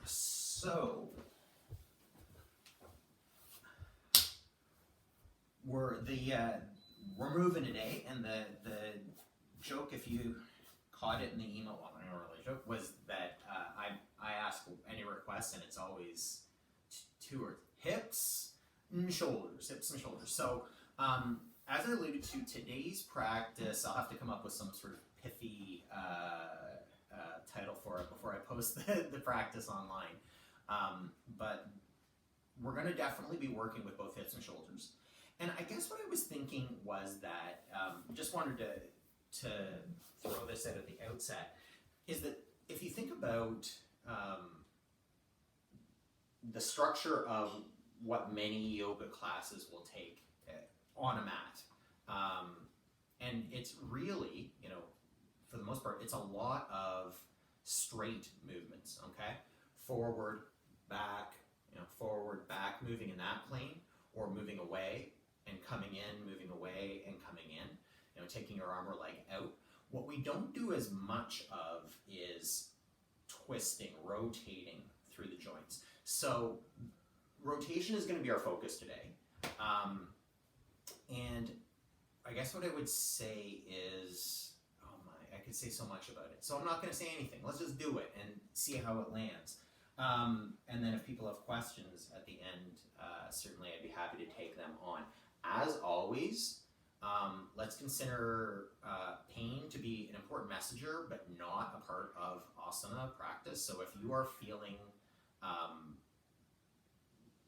So we're moving today, and the joke, if you caught it in the email, well, I don't really joke, was that I ask any requests, and it's always two or hips and shoulders. So as I alluded to, today's practice, I'll have to come up with some sort of pithy title for it before I post the practice online. But we're going to definitely be working with both hips and shoulders. And I guess what I was thinking was that, just wanted to throw this out at the outset, is that if you think about the structure of what many yoga classes will take on a mat, and it's really, for the most part, it's a lot of straight movements, okay? Forward, back, moving in that plane, or moving away and coming in, moving away and coming in, taking your arm or leg out. What we don't do as much of is twisting, rotating through the joints. So rotation is going to be our focus today. And I guess what I would say is, I could say so much about it. So I'm not going to say anything. Let's just do it and see how it lands. And then if people have questions at the end, certainly I'd be happy to take them on. As always, let's consider pain to be an important messenger, but not a part of asana practice. So if you are feeling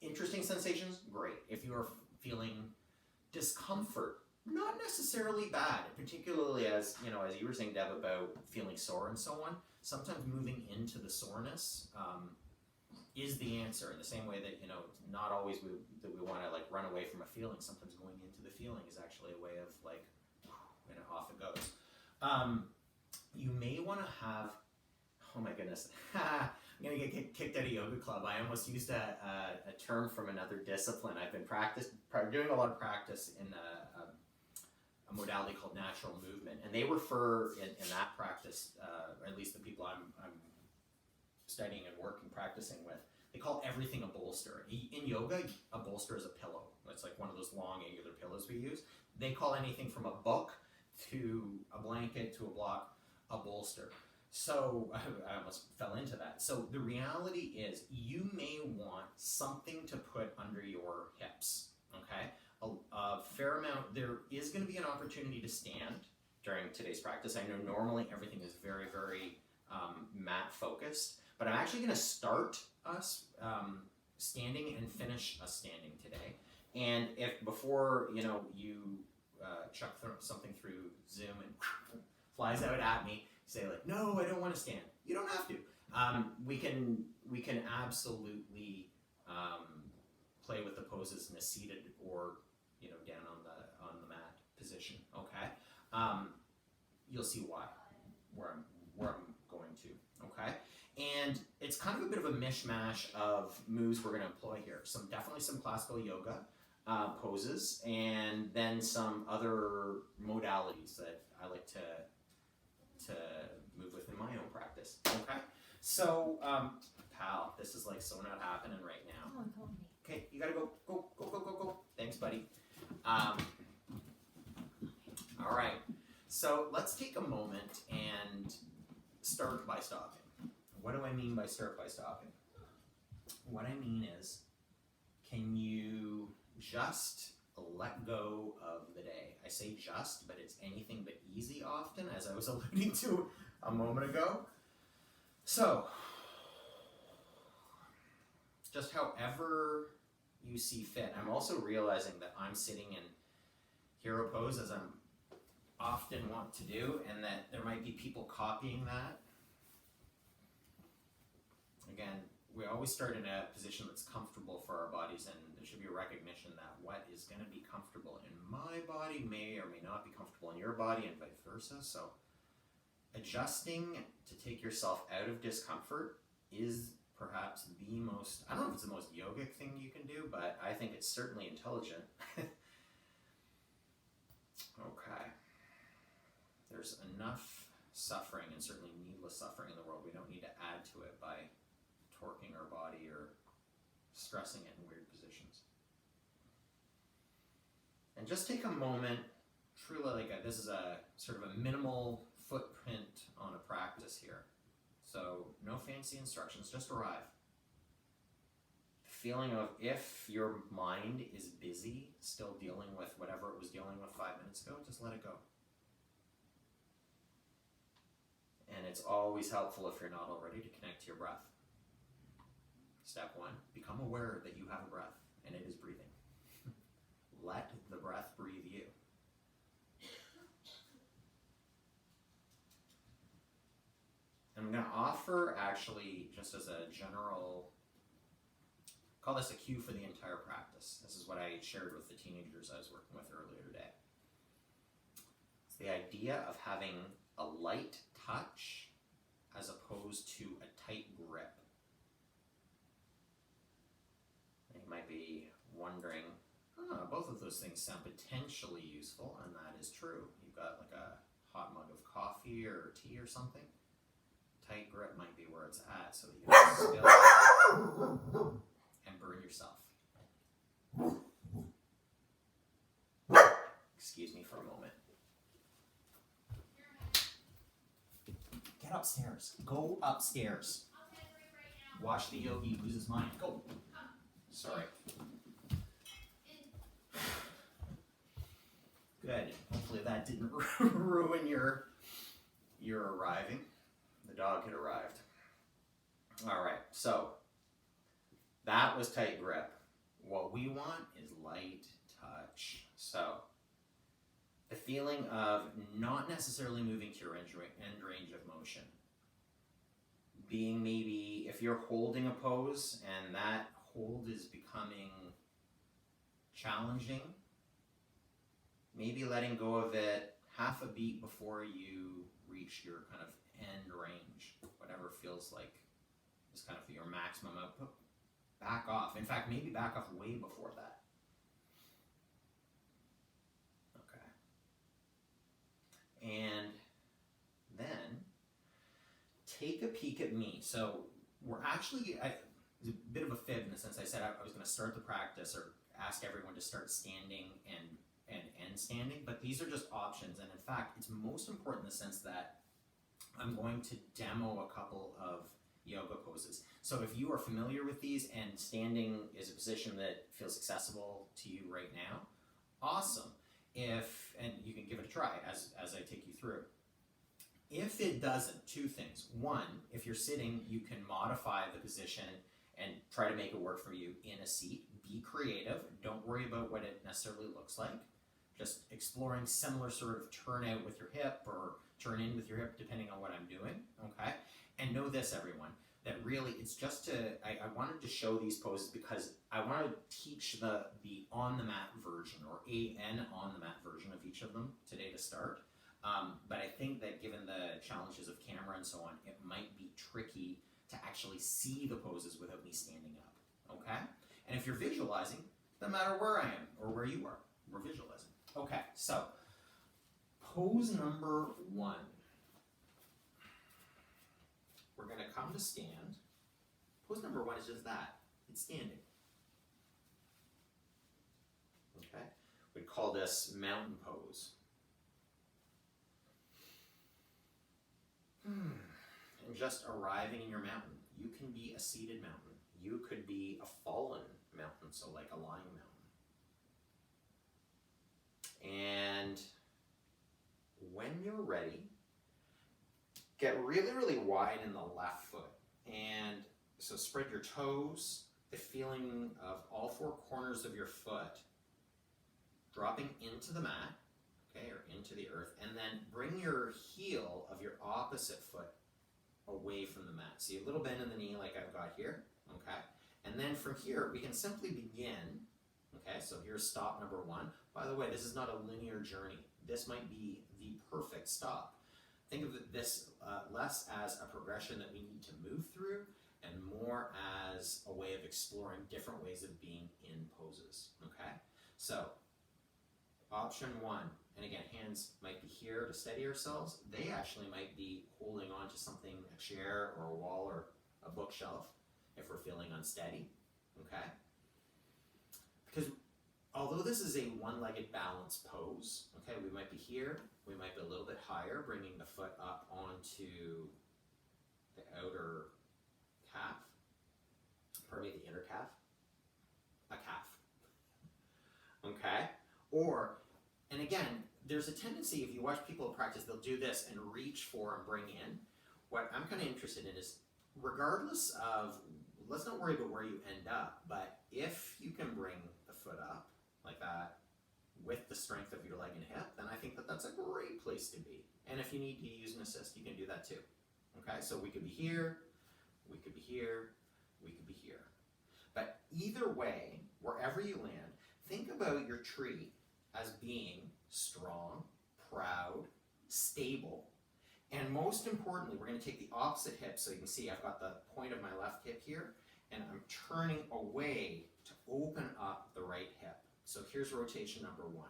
interesting sensations, great. If you are feeling discomfort, not necessarily bad, particularly as you were saying, Deb, about feeling sore and so on. Sometimes moving into the soreness is the answer, in the same way that, not always we want to run away from a feeling. Sometimes going into the feeling is actually a way of off it goes. You may want to have, oh my goodness, I'm going to get kicked out of yoga club. I almost used a term from another discipline. I've been doing a lot of practice in a modality called natural movement, and they refer in that practice, or at least the people I'm studying and working, practicing with, they call everything a bolster. In yoga, a bolster is a pillow. It's like one of those long angular pillows we use. They call anything from a book to a blanket to a block a bolster. So I almost fell into that. So the reality is you may want something to put under your hips, okay? A fair amount. There is going to be an opportunity to stand during today's practice. I know normally everything is very, very mat focused, but I'm actually going to start us standing and finish us standing today. And if before you chuck something through Zoom and flies out at me, say no, I don't want to stand. You don't have to. We can absolutely play with the poses in a seated or down on the mat position. Okay, you'll see why where I'm going to. Okay, and it's kind of a bit of a mishmash of moves we're going to employ here. Definitely some classical yoga poses, and then some other modalities that I like to move with in my own practice. Okay, so pal, this is so not happening right now. Come on, call me. Okay, you gotta go. Thanks, buddy. All right, so let's take a moment and start by stopping. What do I mean by start by stopping? What I mean is, can you just let go of the day? I say just, but it's anything but easy often, as I was alluding to a moment ago. So, just however you see fit. I'm also realizing that I'm sitting in hero pose, as I'm often want to do, and that there might be people copying that. Again, we always start in a position that's comfortable for our bodies, and there should be a recognition that what is going to be comfortable in my body may or may not be comfortable in your body, and vice versa. So adjusting to take yourself out of discomfort is perhaps the most, I don't know if it's the most yogic thing you can do, but I think it's certainly intelligent. Okay. There's enough suffering, and certainly needless suffering in the world. We don't need to add to it by torquing our body or stressing it in weird positions. And just take a moment, truly this is a sort of a minimal footprint on a practice here. So no fancy instructions, just arrive. Feeling of, if your mind is busy, still dealing with whatever it was dealing with 5 minutes ago, just let it go. And it's always helpful, if you're not already, to connect to your breath. Step 1, become aware that you have a breath, and it is breathing. Let the breath breathe you. I'm going to offer, actually, just as a general, call this a cue for the entire practice. This is what I shared with the teenagers I was working with earlier today. It's the idea of having a light touch as opposed to a tight grip. You might be wondering, both of those things sound potentially useful, and that is true. You've got like a hot mug of coffee or tea or something. Tight grip might be where it's at, so that you don't spill and burn yourself. Excuse me for a moment. Get upstairs. Go upstairs. Watch the yogi lose his mind. Go. Sorry. Good. Hopefully that didn't ruin your arriving. The dog had arrived. All right. So that was tight grip. What we want is light touch. So the feeling of not necessarily moving to your end range of motion. Being maybe, if you're holding a pose and that hold is becoming challenging, maybe letting go of it half a beat before you reach your kind of end range, whatever feels like is kind of your maximum output. Back off. In fact, maybe back off way before that. Okay. And then take a peek at me. So we're actually, it's a bit of a fib in the sense I said I was going to start the practice or ask everyone to start standing and end standing, but these are just options. And in fact, it's most important in the sense that I'm going to demo a couple of yoga poses. So if you are familiar with these and standing is a position that feels accessible to you right now, awesome. And you can give it a try as I take you through. If it doesn't, two things. One, if you're sitting, you can modify the position and try to make it work for you in a seat. Be creative. Don't worry about what it necessarily looks like. Just exploring similar sort of turn out with your hip or turn in with your hip depending on what I'm doing, okay? And know this, everyone, that really it's just to, I wanted to show these poses because I want to teach the on-the-mat version or an on-the-mat version of each of them today to start. But I think that given the challenges of camera and so on, it might be tricky to actually see the poses without me standing up, okay? And if you're visualizing, no matter where I am or where you are, we're visualizing. Okay, so pose number 1. We're going to come to stand. Pose number 1 is just that. It's standing. Okay, we call this mountain pose. And just arriving in your mountain. You can be a seated mountain. You could be a fallen mountain, so like a lying mountain. And when you're ready, get really, really wide in the left foot. And so spread your toes, the feeling of all 4 corners of your foot dropping into the mat, okay, or into the earth, and then bring your heel of your opposite foot away from the mat. See a little bend in the knee like I've got here, okay? And then from here, we can simply begin, okay? So here's stop number 1. By the way, this is not a linear journey. This might be the perfect stop. Think of this less as a progression that we need to move through and more as a way of exploring different ways of being in poses, okay? So option 1, And again, hands might be here to steady ourselves. They actually might be holding on to something, a chair or a wall or a bookshelf, if we're feeling unsteady, okay? Because although this is a one-legged balance pose, okay, we might be here, we might be a little bit higher, bringing the foot up onto the outer calf, pardon me, the inner calf, a calf, okay? Or, and again, there's a tendency, if you watch people practice, they'll do this and reach for and bring in. What I'm kind of interested in is, regardless of, let's not worry about where you end up, but if you can bring the foot up like that with the strength of your leg and hip, then I think that that's a great place to be. And if you need to use an assist, you can do that too. Okay, so we could be here, we could be here, we could be here. But either way, wherever you land, think about your tree as being strong, proud, stable, and most importantly, we're going to take the opposite hip. So you can see I've got the point of my left hip here, and I'm turning away to open up the right hip. So here's rotation number one,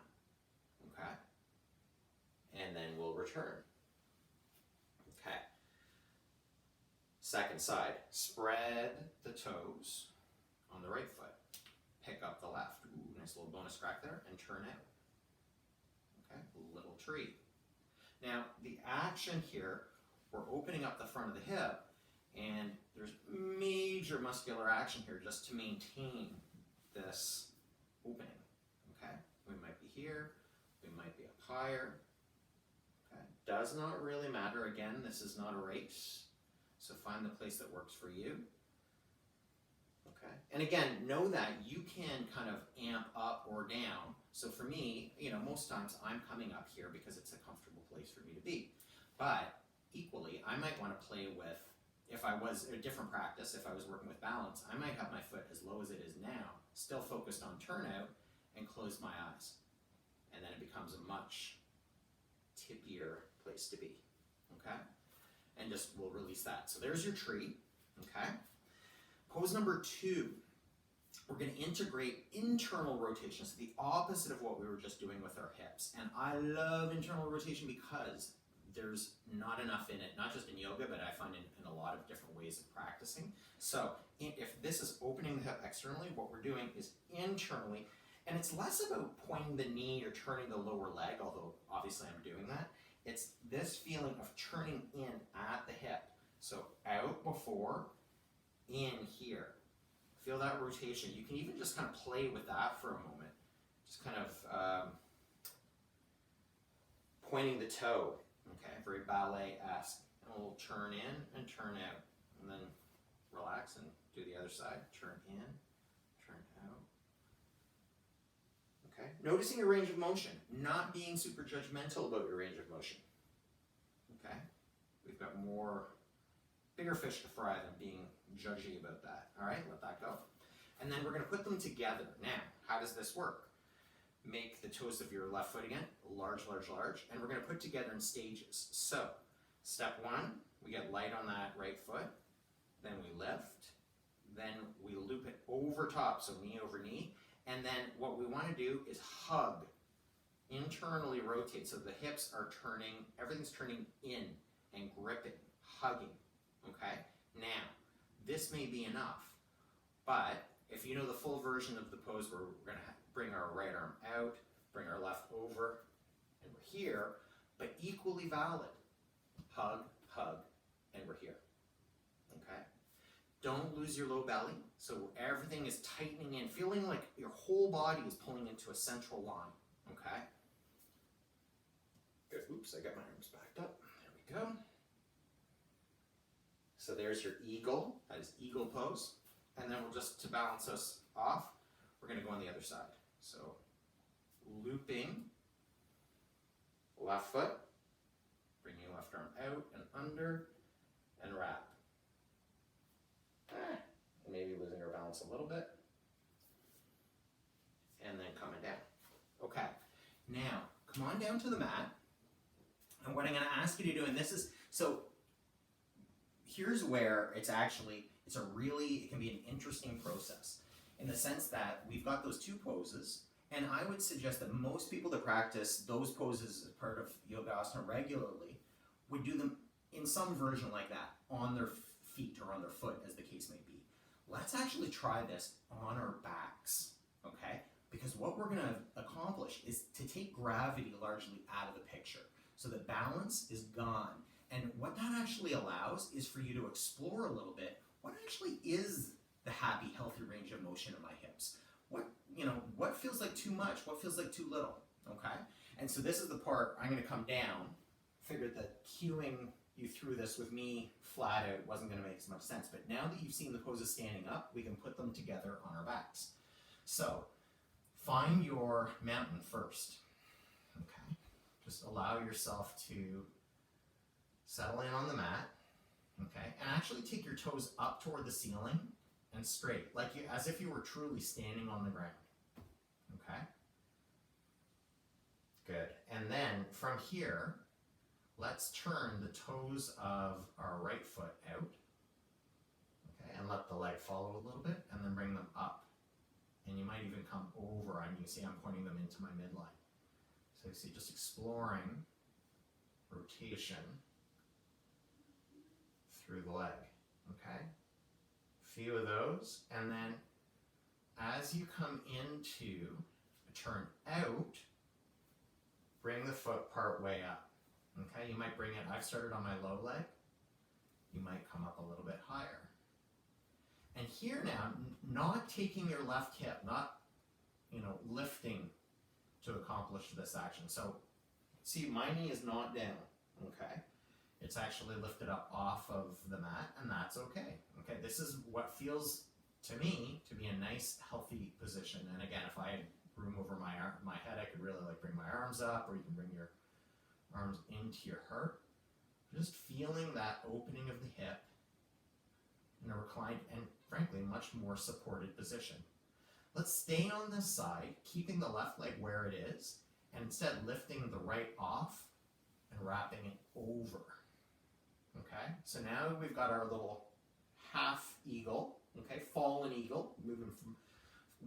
okay? And then we'll return. Okay. Second side, spread the toes on the right foot. Pick up the left. Ooh, nice little bonus crack there, and turn out. Okay, little tree. Now, the action here, we're opening up the front of the hip, and there's major muscular action here just to maintain this opening. Okay, we might be here, we might be up higher. Okay, does not really matter. Again, this is not a race, so find the place that works for you. Okay, and again, know that you can kind of amp up or down. So for me, you know, most times I'm coming up here because it's a comfortable place for me to be. But equally, I might want to play with, if I was a different practice, if I was working with balance, I might have my foot as low as it is now, still focused on turnout, and close my eyes. And then it becomes a much tippier place to be, okay? And just, we'll release that. So there's your tree, okay? Pose number two, we're going to integrate internal rotation, so the opposite of what we were just doing with our hips. And I love internal rotation because there's not enough in it, not just in yoga, but I find in a lot of different ways of practicing. So if this is opening the hip externally, what we're doing is internally, and it's less about pointing the knee or turning the lower leg, although obviously I'm doing that. It's this feeling of turning in at the hip. So out before, in here. Feel that rotation. You can even just kind of play with that for a moment. Just kind of pointing the toe. Okay, very ballet-esque. And we'll turn in and turn out. And then relax and do the other side. Turn in, turn out. Okay, noticing your range of motion. Not being super judgmental about your range of motion. Okay, we've got bigger fish to fry than being judgy about that. All right, let that go. And then we're going to put them together. Now, how does this work? Make the toes of your left foot again, large, large, large, and we're going to put together in stages. So, step one, we get light on that right foot, then we lift, then we loop it over top, so knee over knee, and then what we want to do is hug, internally rotate, so the hips are turning, everything's turning in and gripping, hugging, okay? Now, this may be enough, but if you know the full version of the pose where we're going to bring our right arm out, bring our left over, and we're here, but equally valid. Hug, hug, and we're here. Okay? Don't lose your low belly, so everything is tightening in, feeling like your whole body is pulling into a central line. Okay? Good. Oops, I got my arms backed up. There we go. So there's your eagle, that is eagle pose. And then we'll just, to balance us off, we're going to go on the other side. So looping, left foot, bring your left arm out and under, and wrap. Maybe losing our balance a little bit. And then coming down. Okay, now come on down to the mat. And what I'm going to ask you to do, and this is, so here's where it's actually, it can be an interesting process in the sense that we've got those two poses, And I would suggest that most people that practice those poses as part of yogasana regularly would do them in some version like that, on their feet or on their foot, as the case may be. Let's actually try this on our backs, okay? Because what we're going to accomplish is to take gravity largely out of the picture. So the balance is gone. And what that actually allows is for you to explore a little bit, what actually is the happy, healthy range of motion in my hips? What feels like too much? What feels like too little? Okay? And so this is the part I'm going to come down. Figured that cueing you through this with me flat out wasn't going to make as much sense. But now that you've seen the poses standing up, we can put them together on our backs. So find your mountain first. Okay? Just allow yourself to settle in on the mat. Okay? And actually take your toes up toward the ceiling and straight, as if you were truly standing on the ground. Okay? Good. And then from here, let's turn the toes of our right foot out. Okay, and let the leg follow a little bit, and then bring them up. And you might even come over, and you can see I'm pointing them into my midline. So you see, just exploring rotation through the leg. Okay? Few of those, and then as you come into a turn out, bring the foot part way up. Okay, you might bring it, I've started on my low leg, you might come up a little bit higher. And here now, not taking your left hip, not lifting to accomplish this action. So see, my knee is not down, okay? It's actually lifted up off of the mat, and that's okay. Okay, this is what feels to me to be a nice, healthy position. And again, if I had room over my head, I could really bring my arms up, or you can bring your arms into your heart. Just feeling that opening of the hip in a reclined and frankly much more supported position. Let's stay on this side, keeping the left leg where it is, and instead lifting the right off and wrapping it over. Okay, so now we've got our little half eagle, okay, fallen eagle, moving from,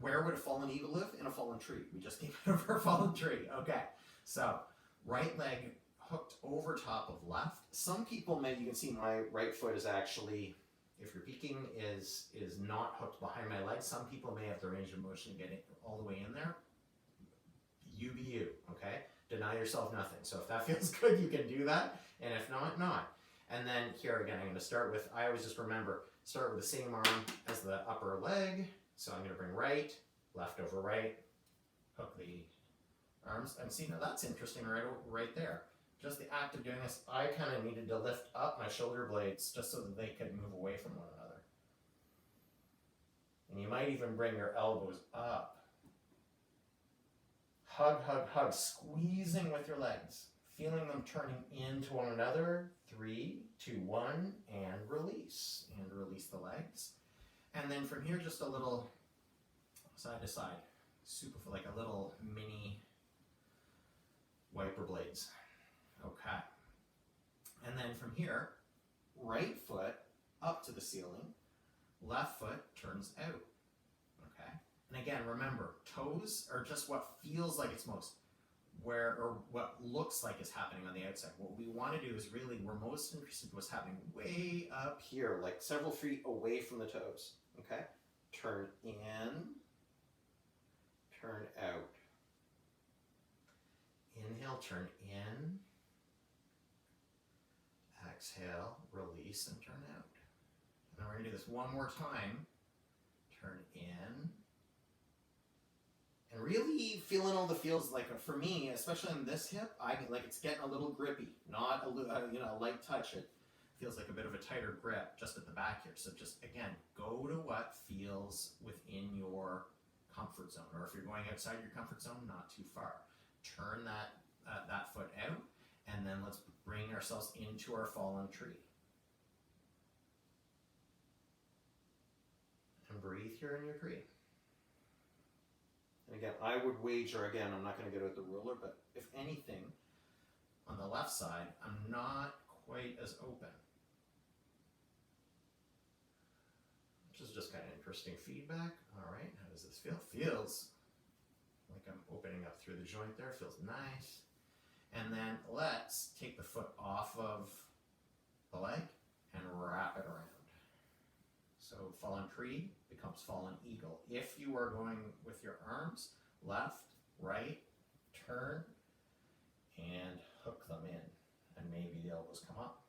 where would a fallen eagle live? In a fallen tree. We just came out of our fallen tree. Okay, so right leg hooked over top of left. Some people you can see my right foot is actually, if you're peeking, is not hooked behind my leg. Some people may have the range of motion to get it all the way in there. You be you, okay? Deny yourself nothing. So if that feels good, you can do that, and if not, not. And then here again, I'm going to start with, I always just remember, start with the same arm as the upper leg. So I'm going to bring right, left over right, hook the arms. And see, now that's interesting right there. Just the act of doing this, I kind of needed to lift up my shoulder blades just so that they could move away from one another. And you might even bring your elbows up. Hug, hug, hug, squeezing with your legs. Feeling them turning into one another. 3, 2, 1, and release. And release the legs. And then from here, just a little side to side. Super, like a little mini wiper blades. Okay. And then from here, right foot up to the ceiling. Left foot turns out. Okay. And again, remember, toes are just what feels like it's most. Or what looks like is happening on the outside. What we want to do is really, we're most interested in what's happening way up here, like several feet away from the toes. Okay? Turn in, turn out. Inhale, turn in. Exhale, release, and turn out. And then we're going to do this one more time. Turn in. And really feeling all the feels, like for me, especially on this hip, it's getting a little grippy, not a light touch. It feels like a bit of a tighter grip just at the back here. So just again, go to what feels within your comfort zone, or if you're going outside your comfort zone, not too far. Turn that foot out, and then let's bring ourselves into our fallen tree. And breathe here in your tree. And again, I would wager, again, I'm not going to get out the ruler, but if anything, on the left side, I'm not quite as open. Which is just kind of interesting feedback. All right, how does this feel? Feels like I'm opening up through the joint there, feels nice. And then let's take the foot off of the leg and wrap it around. So fallen tree becomes fallen eagle. If you are going with your arms, left, right, turn, and hook them in. And maybe the elbows come up.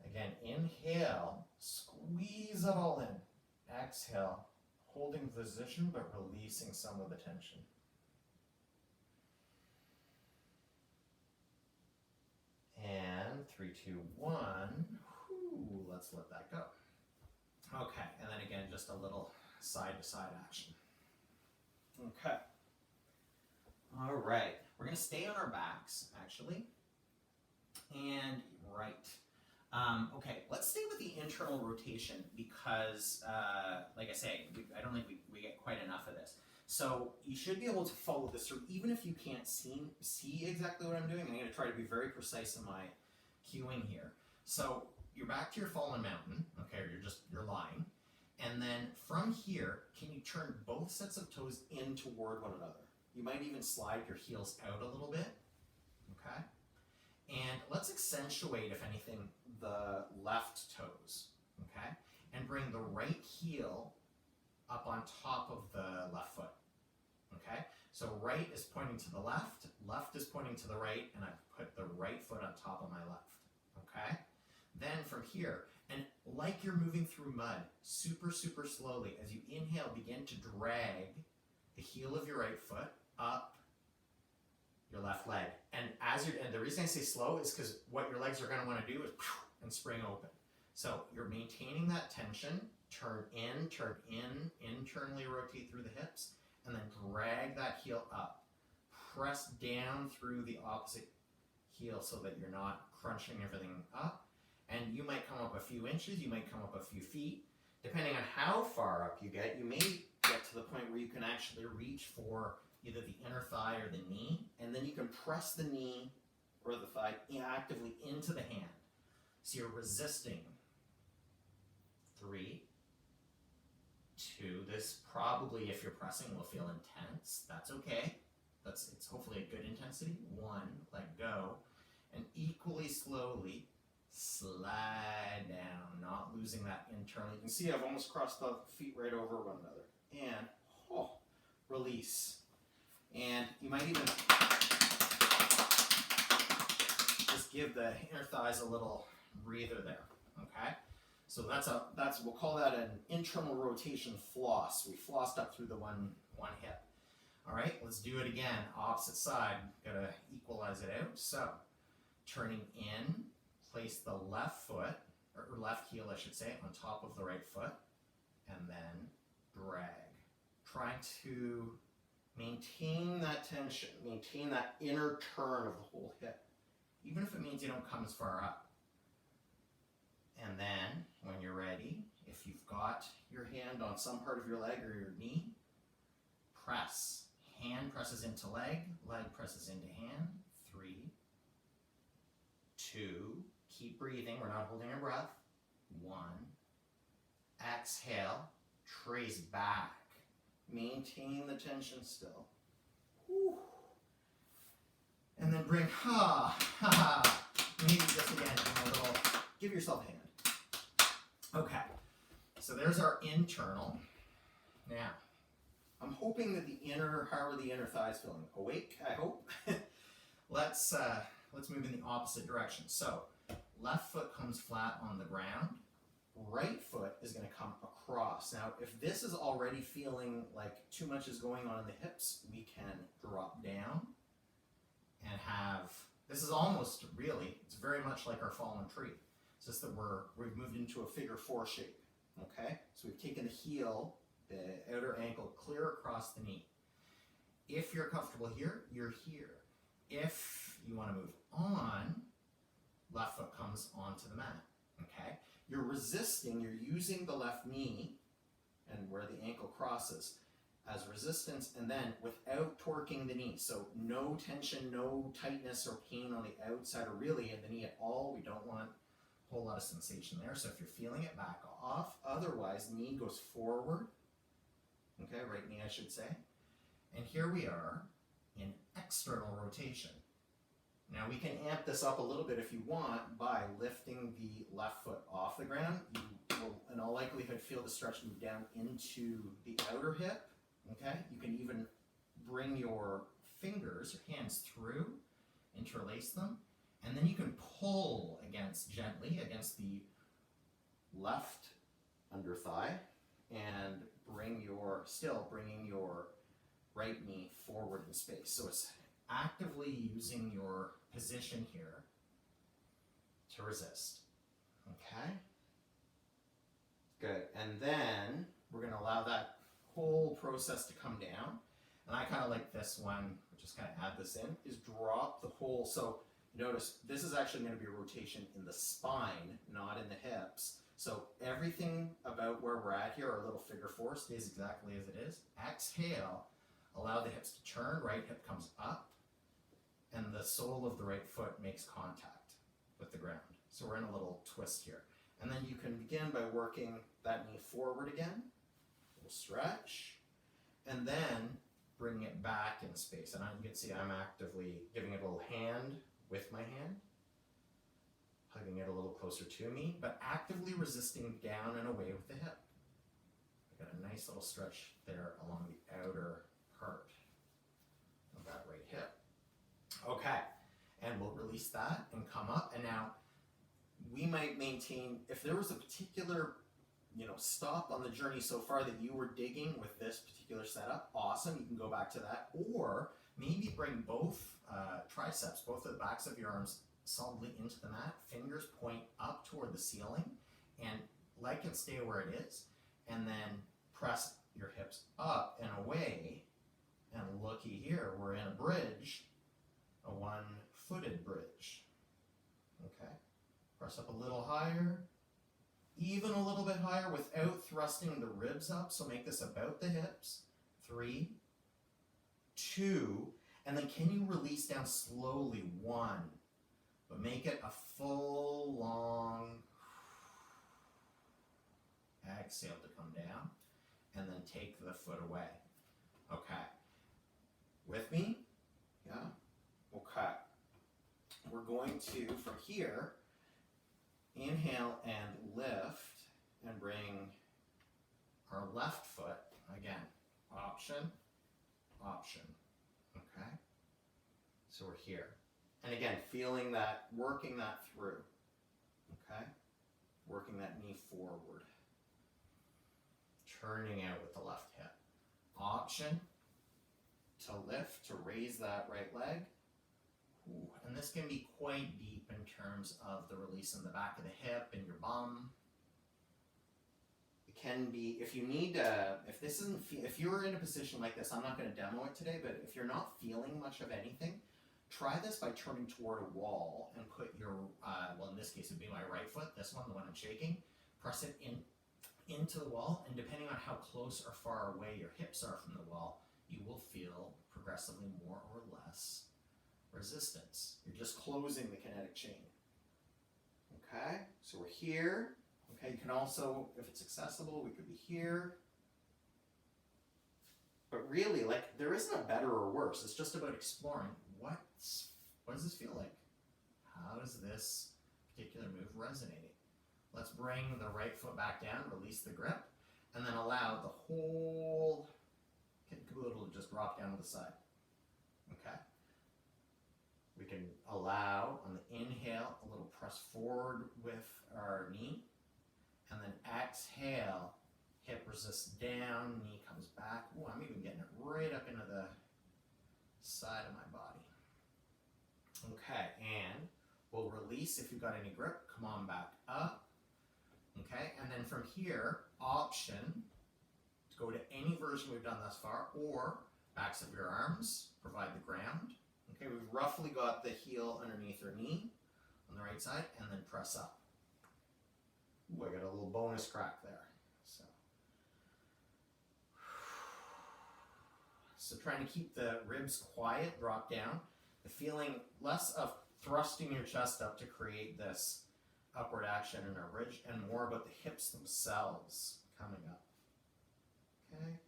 Again, inhale, squeeze it all in. Exhale, holding position but releasing some of the tension. And 3, 2, 1. Whew, let's let that go. Okay, and then again, just a little side-to-side action. Okay. All right, we're going to stay on our backs, actually. And right. Okay, let's stay with the internal rotation because, like I say, I don't think we get quite enough of this. So you should be able to follow this through, even if you can't see exactly what I'm doing. I'm going to try to be very precise in my cueing here. So you're back to your fallen mountain, okay, or you're lying. And then from here, can you turn both sets of toes in toward one another? You might even slide your heels out a little bit, okay? And let's accentuate, if anything, the left toes, okay? And bring the right heel up on top of the left foot, okay? So right is pointing to the left, left is pointing to the right, and I put the right foot on top of my left, okay? Then from here, and like you're moving through mud, super, super slowly, as you inhale, begin to drag the heel of your right foot up your left leg. And and the reason I say slow is because what your legs are going to want to do is and spring open. So you're maintaining that tension, turn in, internally rotate through the hips, and then drag that heel up. Press down through the opposite heel so that you're not crunching everything up. And you might come up a few inches, you might come up a few feet. Depending on how far up you get, you may get to the point where you can actually reach for either the inner thigh or the knee, and then you can press the knee or the thigh actively into the hand. So you're resisting. 3, 2, this probably, if you're pressing, will feel intense. That's okay. It's hopefully a good intensity. 1, let go, and equally slowly slide down, not losing that internal. You can see I've almost crossed the feet right over one another. And release. And you might even just give the inner thighs a little breather there, okay? So we'll call that an internal rotation floss. We flossed up through the one hip. All right, let's do it again. Opposite side, gotta equalize it out. So turning in, place the left foot, or left heel I should say, on top of the right foot, and then drag. Try to maintain that tension, maintain that inner turn of the whole hip, even if it means you don't come as far up. And then, when you're ready, if you've got your hand on some part of your leg or your knee, press. Hand presses into leg presses into hand. 3, 2, keep breathing, we're not holding our breath. 1, exhale, trace back. Maintain the tension still. Whew. And then bring, maybe just again, a little, give yourself a hand. Okay, so there's our internal. Now, I'm hoping that how are the inner thighs feeling? Awake, I hope. Let's move in the opposite direction. So, left foot comes flat on the ground. Right foot is going to come across. Now, if this is already feeling like too much is going on in the hips, we can drop down and this is almost really, it's very much like our fallen tree. It's just that we've moved into a figure 4 shape, okay? So we've taken the heel, the outer ankle clear across the knee. If you're comfortable here, you're here. If you want to move on, left foot comes onto the mat, okay? You're resisting, you're using the left knee and where the ankle crosses as resistance, and then without torquing the knee. So no tension, no tightness or pain on the outside or really in the knee at all. We don't want a whole lot of sensation there. So if you're feeling it, back off. Otherwise, knee goes forward. Okay, right knee I should say. And here we are in external rotation. Now we can amp this up a little bit if you want by lifting the left foot off the ground. You will in all likelihood feel the stretch move down into the outer hip. Okay, you can even bring your fingers, your hands through, interlace them, and then you can pull gently against the left under thigh and bringing your right knee forward in space. So it's actively using your position here to resist. Okay? Good. And then we're going to allow that whole process to come down. And I kind of like this one, just kind of add this in, is drop the whole. So notice this is actually going to be a rotation in the spine, not in the hips. So everything about where we're at here, our little figure four, stays exactly as it is. Exhale, allow the hips to turn, right hip comes up, and the sole of the right foot makes contact with the ground. So we're in a little twist here. And then you can begin by working that knee forward again, a little stretch, and then bring it back in space. And you can see I'm actively giving it a little hand with my hand, hugging it a little closer to me, but actively resisting down and away with the hip. I got a nice little stretch there along the outer part of that right hip. Okay, and we'll release that and come up. And now we might maintain, if there was a particular stop on the journey so far that you were digging with this particular setup, awesome, you can go back to that. Or maybe bring both triceps, both of the backs of your arms solidly into the mat, fingers point up toward the ceiling, and leg can stay where it is, and then press your hips up and away, and looky here, we're in a bridge, a one-footed bridge. Okay, press up a little higher, even a little bit higher without thrusting the ribs up, so make this about the hips. 3, 2, and then can you release down slowly? 1, but make it a full, long exhale to come down, and then take the foot away. Okay, with me? Yeah? Okay. We're going to, from here, inhale and lift and bring our left foot, again, option, option, okay? So we're here. And again, feeling that, working that through, okay? Working that knee forward. Turning out with the left hip. Option to lift, to raise that right leg. Ooh, and this can be quite deep in terms of the release in the back of the hip and your bum. It can be, if you need, if you're in a position like this, I'm not going to demo it today, but if you're not feeling much of anything, try this by turning toward a wall and put your, well in this case it would be my right foot, this one, the one I'm shaking, press it into the wall, and depending on how close or far away your hips are from the wall, you will feel progressively more or less resistance. You're just closing the kinetic chain. Okay, so we're here. Okay, you can also, if it's accessible, we could be here. But really, like, there isn't a better or worse. It's just about exploring what does this feel like? How is this particular move resonating? Let's bring the right foot back down, release the grip, and then allow the whole kit caboodle to just drop down to the side. Okay. We can allow, on the inhale, a little press forward with our knee, and then exhale, hip resists down, knee comes back. Ooh, I'm even getting it right up into the side of my body. Okay, and we'll release if you've got any grip. Come on back up. Okay, and then from here, option to go to any version we've done thus far, or backs of your arms provide the ground. Okay, we've roughly got the heel underneath our knee on the right side, and then press up. Ooh, I got a little bonus crack there. So trying to keep the ribs quiet, drop down. The feeling less of thrusting your chest up to create this upward action in our bridge, and more about the hips themselves coming up. Okay,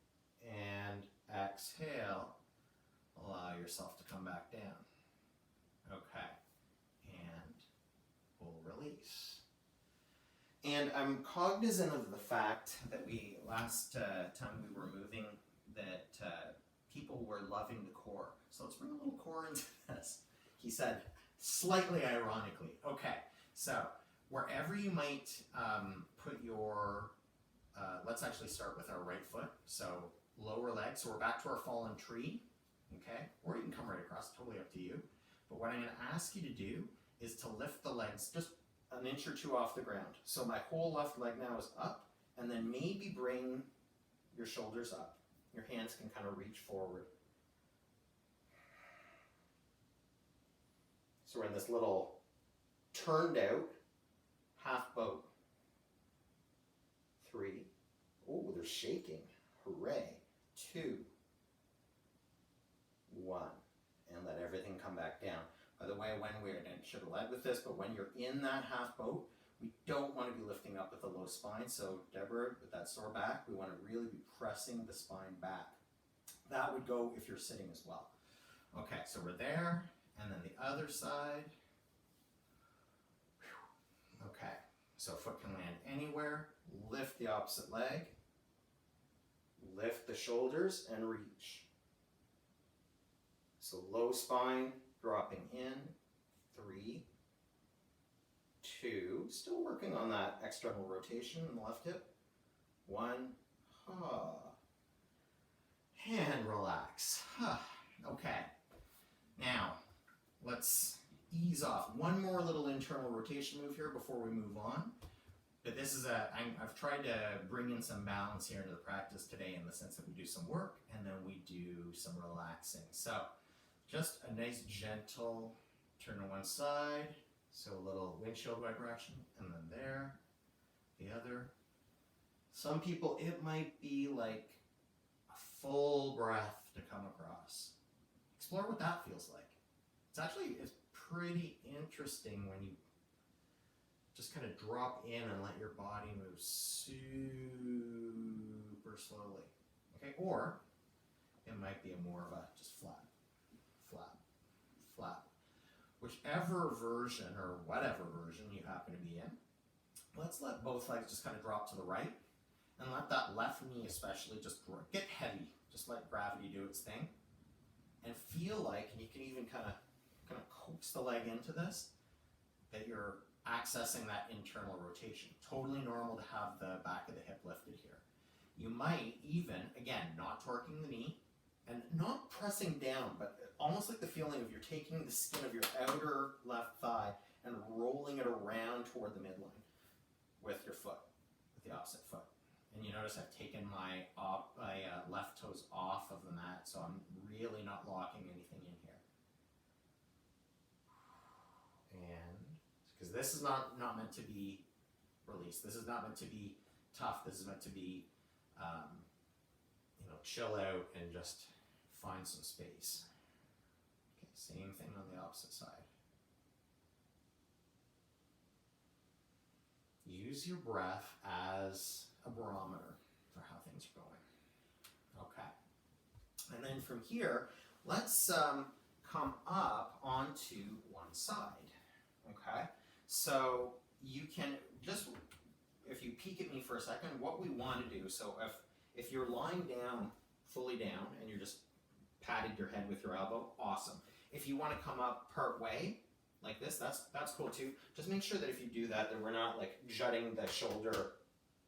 and Exhale. Allow yourself to come back down. Okay. And we'll release. And I'm cognizant of the fact that last time we were moving, that people were loving the core. So let's bring a little core into this. He said, slightly ironically. Okay, so wherever you might put your, let's actually start with our right foot. So lower leg, so we're back to our fallen tree, okay? Or you can come right across, totally up to you. But what I'm gonna ask you to do is to lift the legs just an inch or two off the ground. So my whole left leg now is up, and then maybe bring your shoulders up. Your hands can kind of reach forward. So we're in this little turned out half boat. 3. Oh, they're shaking. Hooray. 2. 1. And let everything come back down. By the way, when I should have led with this, but when you're in that half boat, we don't want to be lifting up with the low spine. So Deborah, with that sore back, we want to really be pressing the spine back. That would go if you're sitting as well. Okay, so we're there, and then the other side. Okay, so foot can land anywhere. Lift the opposite leg. Lift the shoulders and reach. So low spine, dropping in. 3, 2, still working on that external rotation in the left hip. 1, and relax. Okay, now let's ease off. One more little internal rotation move here before we move on. But this is I've tried to bring in some balance here into the practice today in the sense that we do some work and then we do some relaxing. So just a nice gentle turn to one side. So a little windshield wiper action, and then there, the other. Some people, it might be like a full breath to come across. Explore what that feels like. It's pretty interesting when you just kind of drop in and let your body move super slowly. Okay, or it might be more of a just flat, flat, flat. Whichever version or whatever version you happen to be in, let's let both legs just kind of drop to the right and let that left knee especially just get heavy. Just let gravity do its thing and feel like, and you can even kind of coax the leg into this, that you're accessing that internal rotation. Totally normal to have the back of the hip lifted here. You might even, again, not torquing the knee and not pressing down, but almost like the feeling of you're taking the skin of your outer left thigh and rolling it around toward the midline with your foot, with the opposite foot. And you notice I've taken my left toes off of the mat, so I'm really not locking anything in here. And because this is not meant to be released. This is not meant to be tough. This is meant to be, chill out and just find some space. Okay, same thing on the opposite side. Use your breath as a barometer for how things are going. Okay. And then from here, let's come up onto one side. Okay. So you can just, if you peek at me for a second, what we want to do, so if you're lying down, fully down, and you're just patting your head with your elbow, awesome. If you want to come up part way, like this, that's cool too. Just make sure that if you do that we're not like jutting the shoulder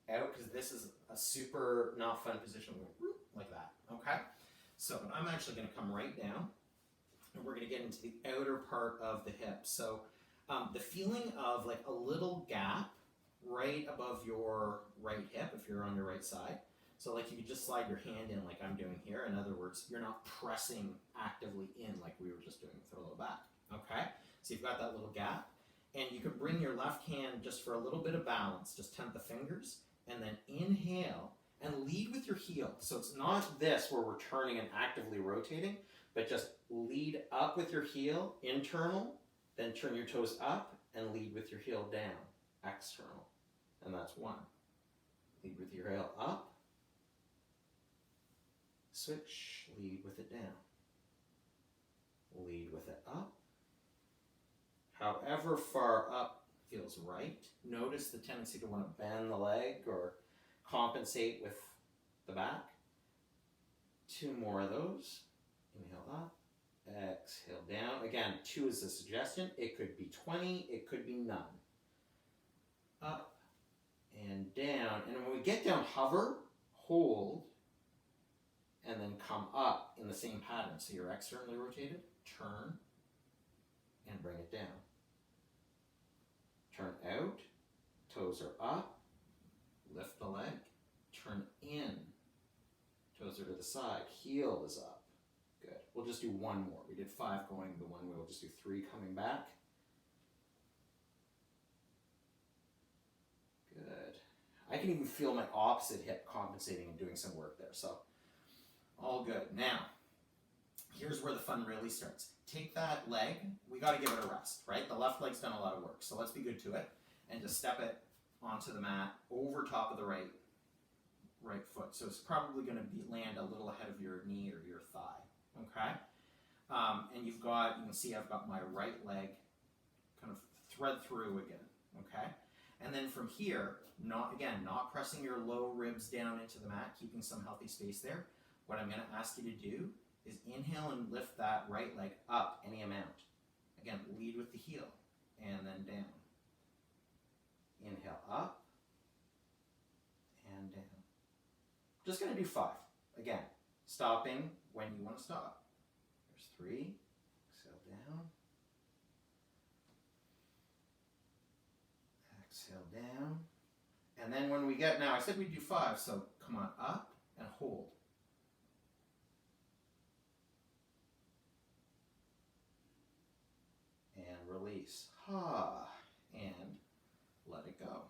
out, because this is a super not fun position, like that, okay? So I'm actually going to come right down, and we're going to get into the outer part of the hip. So the feeling of like a little gap right above your right hip, if you're on your right side. So like you could just slide your hand in like I'm doing here. In other words, you're not pressing actively in like we were just doing with our low back, okay? So you've got that little gap, and you can bring your left hand just for a little bit of balance, just temp the fingers, and then inhale and lead with your heel. So it's not this where we're turning and actively rotating, but just lead up with your heel, internal, then turn your toes up and lead with your heel down, external. And that's 1. Lead with your heel up, switch, lead with it down. Lead with it up. However far up feels right. Notice the tendency to want to bend the leg or compensate with the back. 2 more of those. Inhale up, exhale down. Again, 2 is a suggestion. It could be 20, it could be none. Up and down. And when we get down, hover, hold, and then come up in the same pattern. So you're externally rotated, turn, and bring it down. Turn out, toes are up, lift the leg, turn in, toes are to the side, heel is up. Good. We'll just do 1 more. We did 5 going the one way, we'll just do 3 coming back. Good. I can even feel my opposite hip compensating and doing some work there, so all good. Now, here's where the fun really starts. Take that leg, we got to give it a rest, right? The left leg's done a lot of work, so let's be good to it and just step it onto the mat over top of the right foot. So it's probably going to land a little ahead of your knee or your thigh, okay? And you can see I've got my right leg kind of thread through again, okay? And then from here, not pressing your low ribs down into the mat, keeping some healthy space there. What I'm going to ask you to do is inhale and lift that right leg up any amount. Again, lead with the heel and then down. Inhale up and down. Just going to do 5. Again, stopping when you want to stop. There's 3. Exhale down. Exhale down. And then when we get, now I said we'd do 5, so come on up and hold. Release, and let it go.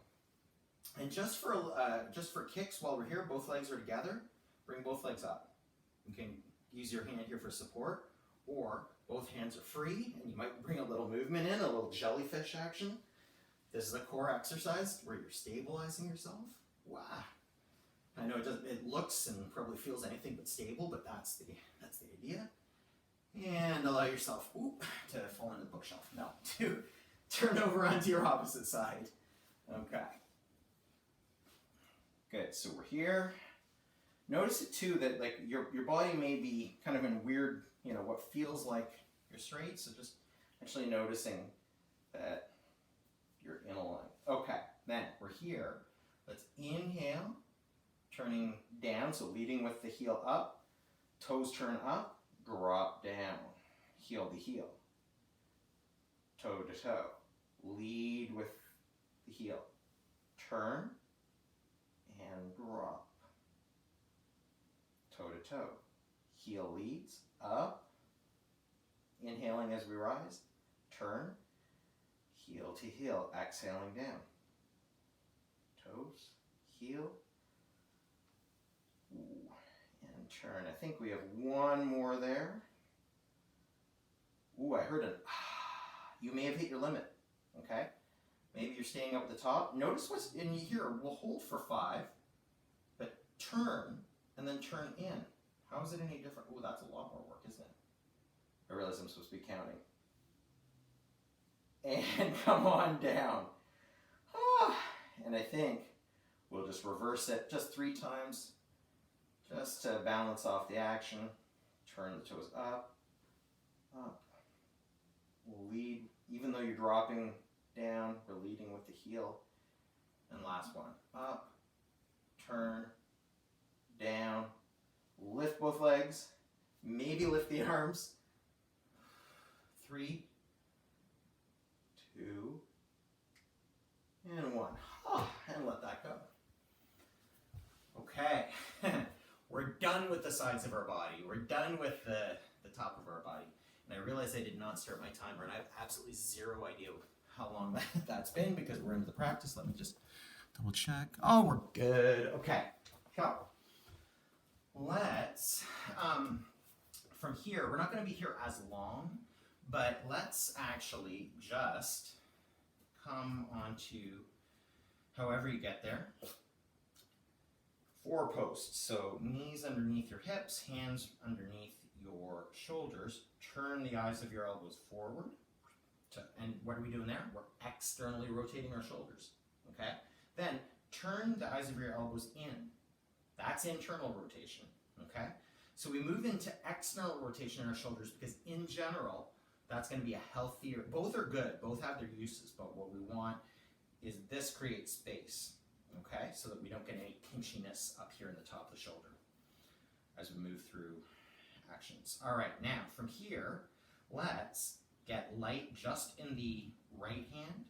And just for kicks, while we're here, both legs are together. Bring both legs up. You can use your hand here for support, or both hands are free, and you might bring a little movement in, a little jellyfish action. This is a core exercise where you're stabilizing yourself. Wow. I know it looks and probably feels anything but stable, but that's the idea. And allow yourself to fall into the bookshelf. No, to turn over onto your opposite side. Okay. Good, so we're here. Notice it too that like your body may be kind of in weird, what feels like you're straight. So just actually noticing that you're in a line. Okay, then we're here. Let's inhale, turning down, so leading with the heel up. Toes turn up. Drop down, heel to heel, toe to toe, lead with the heel, turn and drop, toe to toe, heel leads, up, inhaling as we rise, turn, heel to heel, exhaling down, toes, heel, and turn. I think we have 1 more there. Ooh, I heard an ah. You may have hit your limit, okay? Maybe you're staying up at the top. Notice what's in here. We'll hold for 5, but turn and then turn in. How is it any different? Ooh, that's a lot more work, isn't it? I realize I'm supposed to be counting. And come on down. And I think we'll just reverse it just 3 times. Just to balance off the action, turn the toes up, up. We'll lead, even though you're dropping down, we're leading with the heel. And last one, up, turn, down, lift both legs, maybe lift the arms. 3, 2, and 1. And let that go. Okay. We're done with the sides of our body. We're done with the top of our body. And I realized I did not start my timer, and I have absolutely 0 idea how long that's been because we're into the practice. Let me just double check. Oh, we're good. Okay. So let's, from here, we're not going to be here as long, but let's actually just come onto however you get there. 4 posts. So knees underneath your hips, hands underneath your shoulders. Turn the eyes of your elbows forward. And what are we doing there? We're externally rotating our shoulders. Okay? Then turn the eyes of your elbows in. That's internal rotation. Okay? So we move into external rotation in our shoulders because in general, that's going to be a healthier, both are good, both have their uses, but what we want is this creates space, okay? So that we don't get any pinchiness up here in the top of the shoulder as we move through actions. All right, now from here, let's get light just in the right hand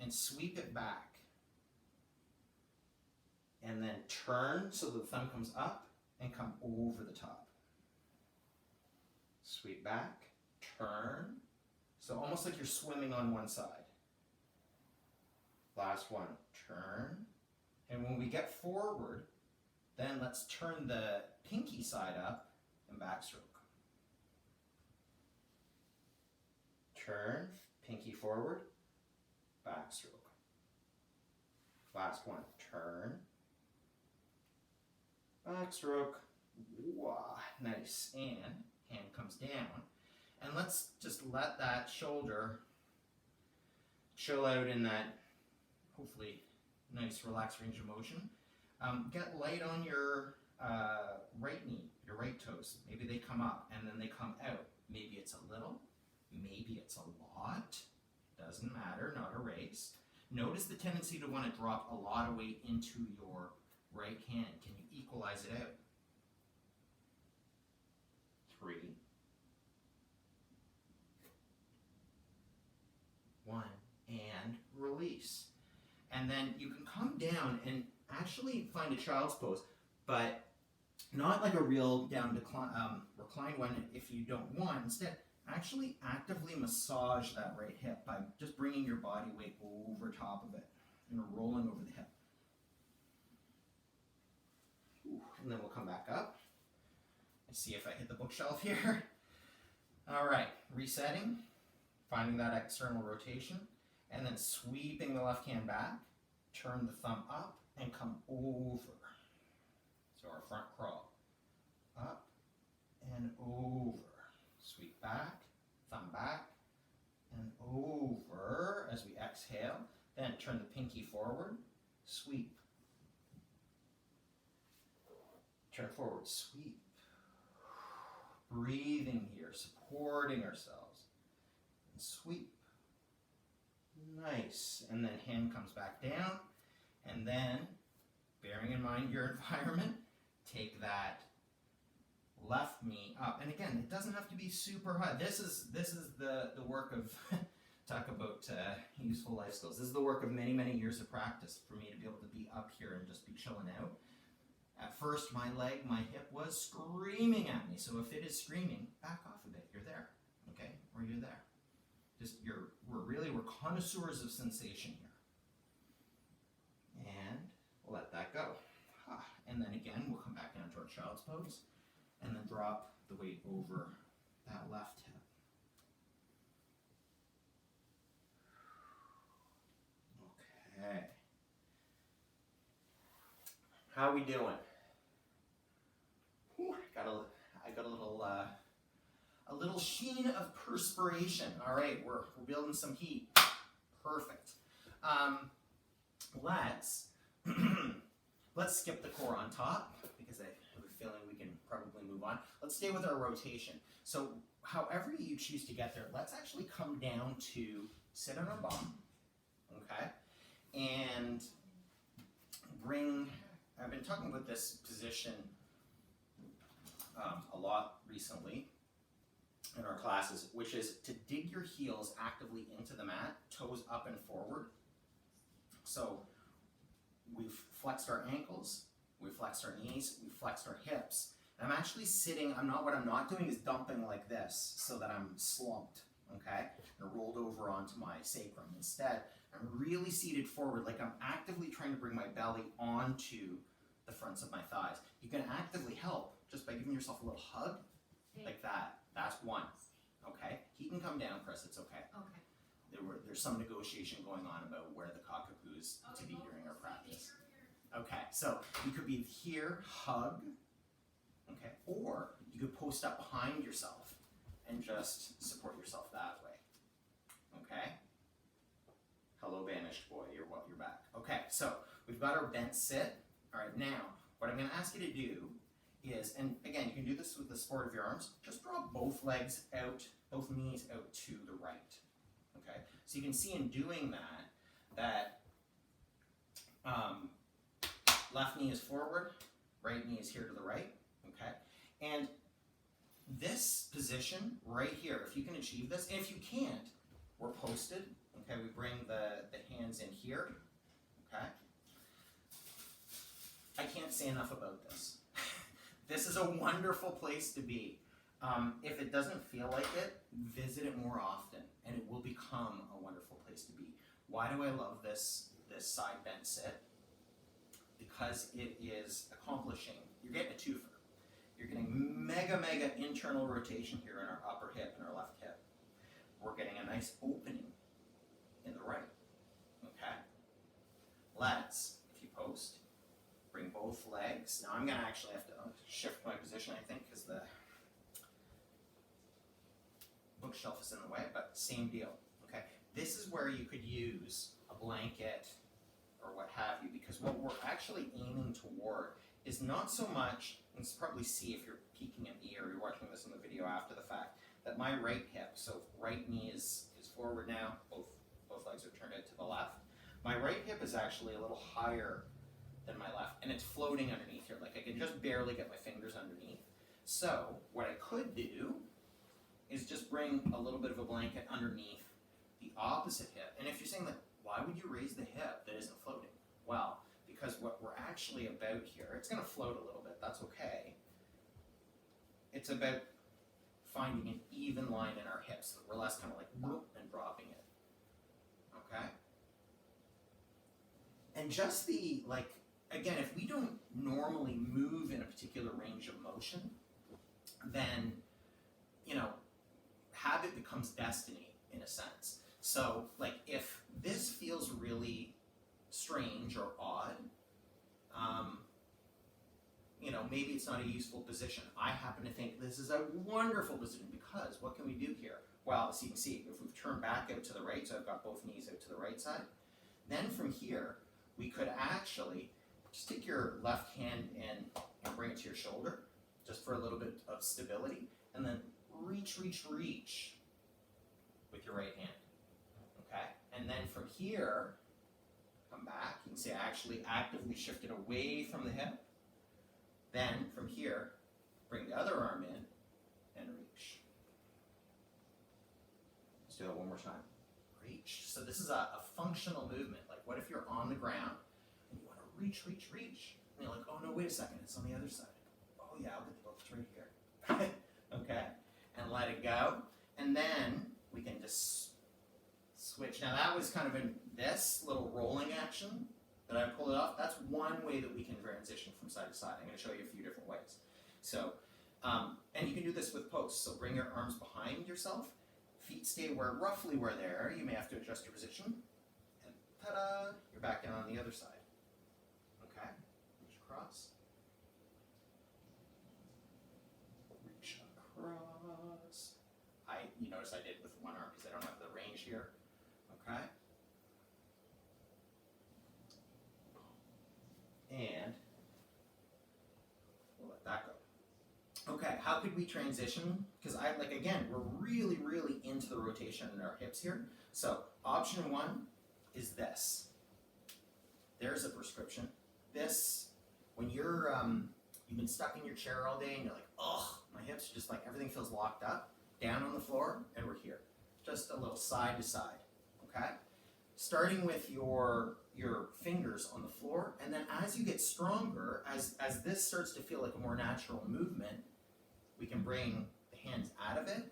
and sweep it back. And then turn so the thumb comes up and come over the top. Sweep back, turn. So almost like you're swimming on one side. Last one, turn. And when we get forward, then let's turn the pinky side up and backstroke. Turn, pinky forward, backstroke. Last one, turn, backstroke. Wow, nice. And hand comes down. And let's just let that shoulder chill out in that, hopefully, nice relaxed range of motion. Get light on your right knee, your right toes. Maybe they come up and then they come out. Maybe it's a little, maybe it's a lot. Doesn't matter, not a race. Notice the tendency to want to drop a lot of weight into your right hand. Can you equalize it out? 3, 1, and release. And then you can come down and actually find a child's pose, but not like a real down recline one if you don't want. Instead, actually actively massage that right hip by just bringing your body weight over top of it and rolling over the hip. Ooh, and then we'll come back up. Let's see if I hit the bookshelf here. All right, resetting, finding that external rotation, and then sweeping the left hand back, turn the thumb up, and come over. So our front crawl. Up and over. Sweep back, thumb back, and over as we exhale. Then turn the pinky forward, sweep. Turn forward, sweep. Breathing here, supporting ourselves. And sweep. Nice. And then hand comes back down. And then, bearing in mind your environment, take that left knee up. And again, it doesn't have to be super high. This is the work of, talk about useful life skills. This is the work of many, many years of practice for me to be able to be up here and just be chilling out. At first, my hip was screaming at me. So if it is screaming, back off a bit. You're there, okay? Or you're there. We're connoisseurs of sensation here. And we'll let that go. And then again, we'll come back down to our child's pose. And then drop the weight over that left hip. Okay. How are we doing? Whew, I got a little sheen of perspiration. All right, we're building some heat. Perfect. Let's skip the core on top because I have a feeling we can probably move on. Let's stay with our rotation. So however you choose to get there, let's actually come down to sit on our bum, okay? And I've been talking about this position a lot recently in our classes, which is to dig your heels actively into the mat, toes up and forward. So we've flexed our ankles, we've flexed our knees, we've flexed our hips. And I'm actually sitting, what I'm not doing is dumping like this so that I'm slumped, okay? And rolled over onto my sacrum. Instead, I'm really seated forward, like I'm actively trying to bring my belly onto the fronts of my thighs. You can actively help just by giving yourself a little hug, like that. That's one, okay? He can come down, Chris, it's okay. Okay. There's some negotiation going on about where the cockapoo is to be during our practice. Okay, so you could be here, hug, okay, or you could post up behind yourself and just support yourself that way, okay? Hello, banished boy, you're back. Okay, so we've got our bent sit. All right, now, what I'm gonna ask you to do is, and again, you can do this with the support of your arms, just draw both legs out, both knees out to the right, okay? So you can see in doing that left knee is forward, right knee is here to the right, okay? And this position right here, if you can achieve this, and if you can't, we're posted, okay? We bring the hands in here, okay? I can't say enough about this. This is a wonderful place to be. If it doesn't feel like it, visit it more often, and it will become a wonderful place to be. Why do I love this side bent sit? Because it is accomplishing, you're getting a twofer. You're getting mega internal rotation here in our upper hip and our left hip. We're getting a nice opening in the right, okay? Let's, if you post, bring both legs. Now I'm gonna actually have to shift my position, I think, because the bookshelf is in the way, but same deal, okay? This is where you could use a blanket or what have you, because what we're actually aiming toward is not so much, you can probably see if you're peeking at me or you're watching this in the video after the fact, that my right hip, so right knee is forward now, both legs are turned out to the left. My right hip is actually a little higher than my left, and it's floating underneath here, like I can just barely get my fingers underneath. So what I could do is just bring a little bit of a blanket underneath the opposite hip. And if you're saying that, why would you raise the hip that isn't floating? Well, because what we're actually about here, it's gonna float a little bit, that's okay. It's about finding an even line in our hips, so that we're less kind of like whoop and dropping it, okay? And just the, like, again, if we don't normally move in a particular range of motion, then, you know, habit becomes destiny in a sense. So, like, if this feels really strange or odd, you know, maybe it's not a useful position. I happen to think this is a wonderful position because what can we do here? Well, as you can see, if we've turned back out to the right, so I've got both knees out to the right side, then from here, we could actually just take your left hand and bring it to your shoulder, just for a little bit of stability, and then reach with your right hand, okay? And then from here, come back. You can see I actually actively shifted away from the hip. Then from here, bring the other arm in and reach. Let's do that one more time. Reach. So this is a functional movement. Like, what if you're on the ground and you want to reach? And you're like, oh no, wait a second, it's on the other side. Oh yeah, I'll get the books right here. Okay, and let it go. And then we can just switch. Now that was kind of in this little rolling action that I pulled it off. That's one way that we can transition from side to side. I'm going to show you a few different ways. So, and you can do this with posts. So bring your arms behind yourself. Feet stay roughly where they are. You may have to adjust your position. And ta-da, you're back in on the other side. Okay, reach across. Reach across. You notice I did with one arm because I don't have the range here. Okay. And we'll let that go. Okay, how could we transition? Because again, we're really into the rotation in our hips here. So option one is this. There's a prescription. This, when you're, you've been stuck in your chair all day and you're like, ugh, my hips are just like, everything feels locked up. Down on the floor, and we're here. Just a little side to side, okay? Starting with your fingers on the floor, and then as you get stronger, as this starts to feel like a more natural movement, we can bring the hands out of it,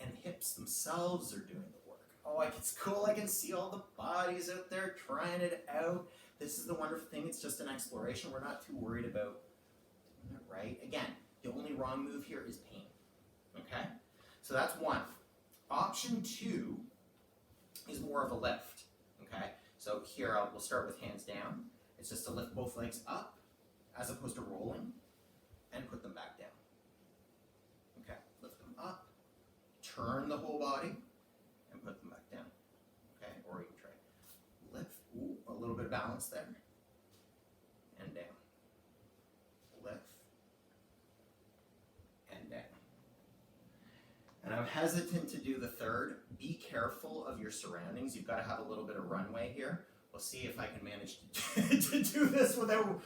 and the hips themselves are doing the work. Oh, it's cool, I can see all the bodies out there trying it out. This is the wonderful thing, it's just an exploration. We're not too worried about doing it right. Again, the only wrong move here is pain, okay? So that's one. Option two is more of a lift, okay? So here we'll start with hands down, It's just to lift both legs up as opposed to rolling and put them back down. Okay, lift them up, turn the whole body and put them back down. Okay, or you can try lift, a little bit of balance there, and down. Lift and down. And I'm hesitant to do the third. Be careful of your surroundings. You've got to have a little bit of runway here. We'll see if I can manage to do this without